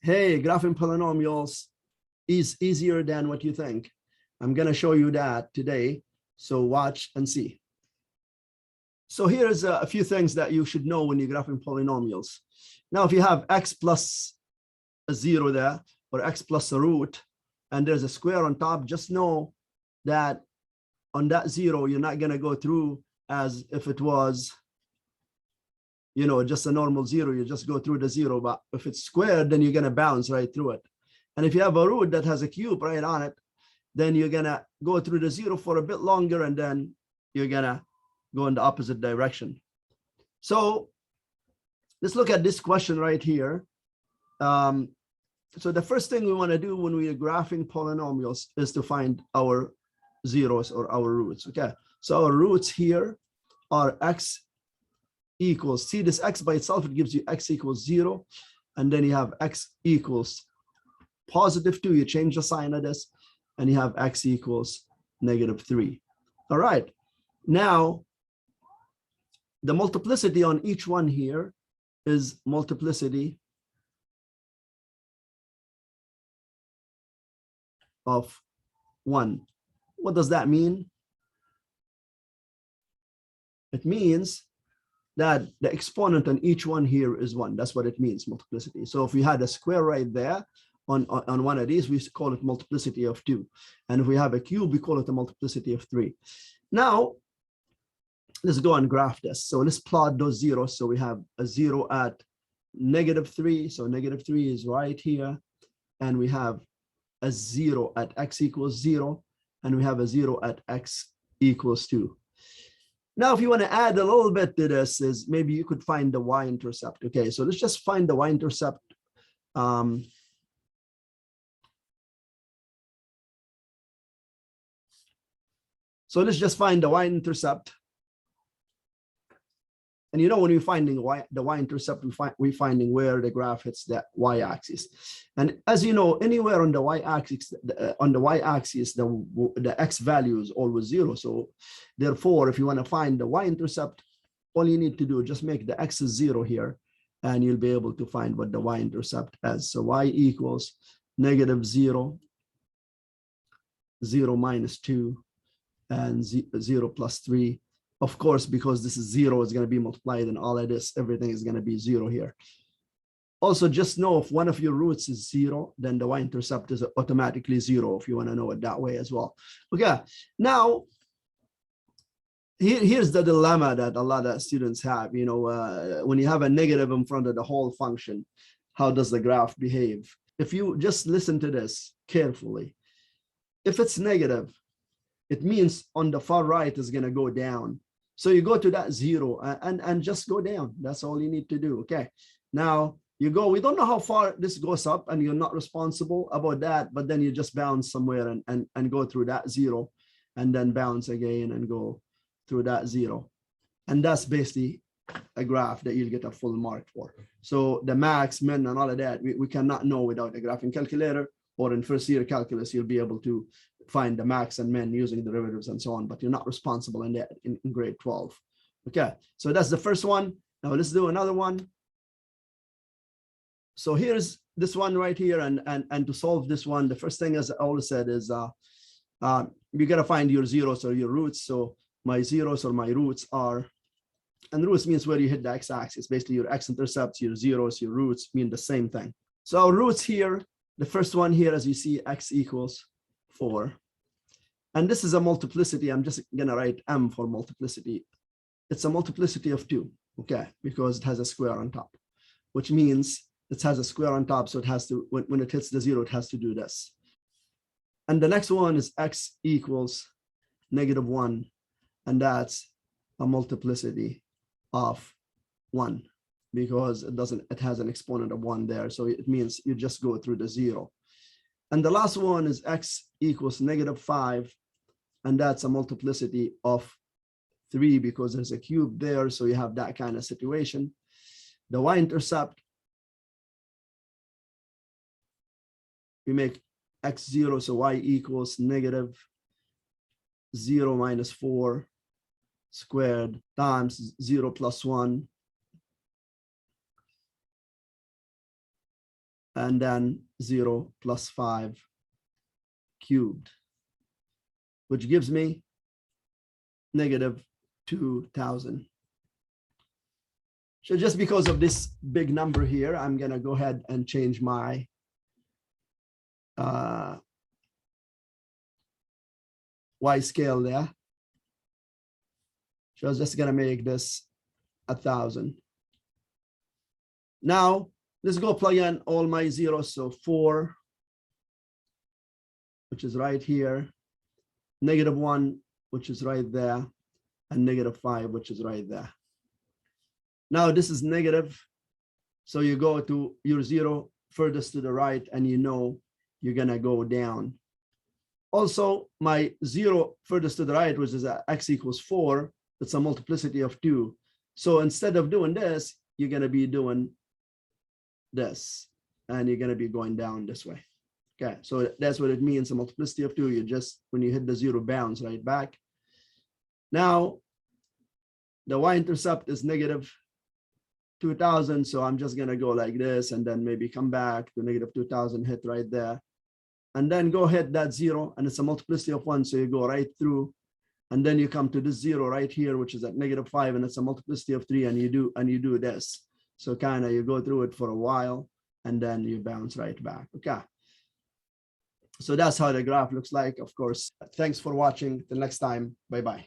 Hey, graphing polynomials is easier than what you think. I'm going to show you that today. So watch and see. So here's a few things that you should know when you're graphing polynomials. Now, if you have x plus a 0 there, or x plus a root, and there's a square on top, just know that on that 0, you're not going to go through as if it was, you know, just a normal 0. You just go through the 0. But if it's squared, then you're going to bounce right through it. And if you have a root that has a cube right on it, then you're going to go through the 0 for a bit longer, and then you're going to go in the opposite direction. So let's look at this question right here. So the first thing we want to do when we are graphing polynomials is to find our zeros or our roots. Okay, so our roots here are x equals, see this x by itself, it gives you x equals 0, and then you have x equals positive 2, you change the sign of this, and you have x equals -3. All right, now the multiplicity on each one here is multiplicity of 1. What does that mean? It means that the exponent on each one here is 1. That's what it means, multiplicity. So if we had a square right there on one of these, we call it multiplicity of 2. And if we have a cube, we call it a multiplicity of 3. Now, let's go and graph this. So let's plot those zeros. So we have a 0 at -3. So -3 is right here. And we have a 0 at x equals 0. And we have a 0 at x equals 2. Now, if you want to add a little bit to this, is maybe you could find the y-intercept. Okay, so let's just find the y-intercept. So let's just find the y-intercept. And you know, when we're finding the y-intercept, we're finding where the graph hits the y-axis. And as you know, anywhere on the y-axis, the x value is always 0. So therefore, if you want to find the y-intercept, all you need to do is just make the x is 0 here, and you'll be able to find what the y-intercept is. So y equals -0, 0 minus 2, and 0 plus 3. Of course, because this is 0, it's going to be multiplied, and all of this, everything is going to be 0 here. Also, just know if one of your roots is 0, then the y-intercept is automatically 0, if you want to know it that way as well. Okay, now, here's the dilemma that a lot of students have. You know, when you have a negative in front of the whole function, how does the graph behave? If you just listen to this carefully, if it's negative, it means on the far right is going to go down. So you go to that 0 and just go down. That's all you need to do. Okay. Now you go, we don't know how far this goes up, and you're not responsible about that, but then you just bounce somewhere and go through that 0, and then bounce again and go through that 0. And that's basically a graph that you'll get a full mark for. So the max, min, and all of that, we cannot know without a graphing calculator, or in first year calculus, you'll be able to find the max and min using derivatives and so on, but you're not responsible in that in grade 12. Okay, so that's the first one. Now let's do another one. So here's this one right here, and to solve this one, the first thing, as I always said, is you gotta find your zeros or your roots. So my zeros or my roots are, and roots means where you hit the x-axis. Basically, your x-intercepts, your zeros, your roots mean the same thing. So our roots here, the first one here, as you see, x equals 4. And this is a multiplicity. I'm just going to write m for multiplicity. It's a multiplicity of 2, okay, because it has a square on top, which means it has a square on top. So it has to, when it hits the 0, it has to do this. And the next one is x equals -1. And that's a multiplicity of 1, because it has an exponent of 1 there. So it means you just go through the 0. And the last one is x equals -5, and that's a multiplicity of 3, because there's a cube there, so you have that kind of situation. The y-intercept, we make x 0, so y equals -0 minus 4 squared times 0 plus 1 and then 0 plus 5 cubed, which gives me negative 2,000. So just because of this big number here, I'm going to go ahead and change my Y scale there. So I was just going to make this 1,000. Now, let's go plug in all my zeros. So 4, which is right here, negative 1, which is right there, and negative 5, which is right there. Now, this is negative. So you go to your 0 furthest to the right, and you know you're going to go down. Also, my 0 furthest to the right, which is x equals 4, it's a multiplicity of 2. So instead of doing this, you're going to be doing this, and you're going to be going down this way. Okay, so that's what it means, a multiplicity of 2. You just, when you hit the 0, bounce right back. Now, the Y-intercept is negative 2,000. So I'm just going to go like this, and then maybe come back to negative 2,000, hit right there, and then go hit that 0, and it's a multiplicity of 1. So you go right through, and then you come to this 0 right here, which is at negative 5, and it's a multiplicity of 3, and you do this. So kind of you go through it for a while, and then you bounce right back. Okay. So that's how the graph looks like. Of course, thanks for watching. Till next time. Bye-bye.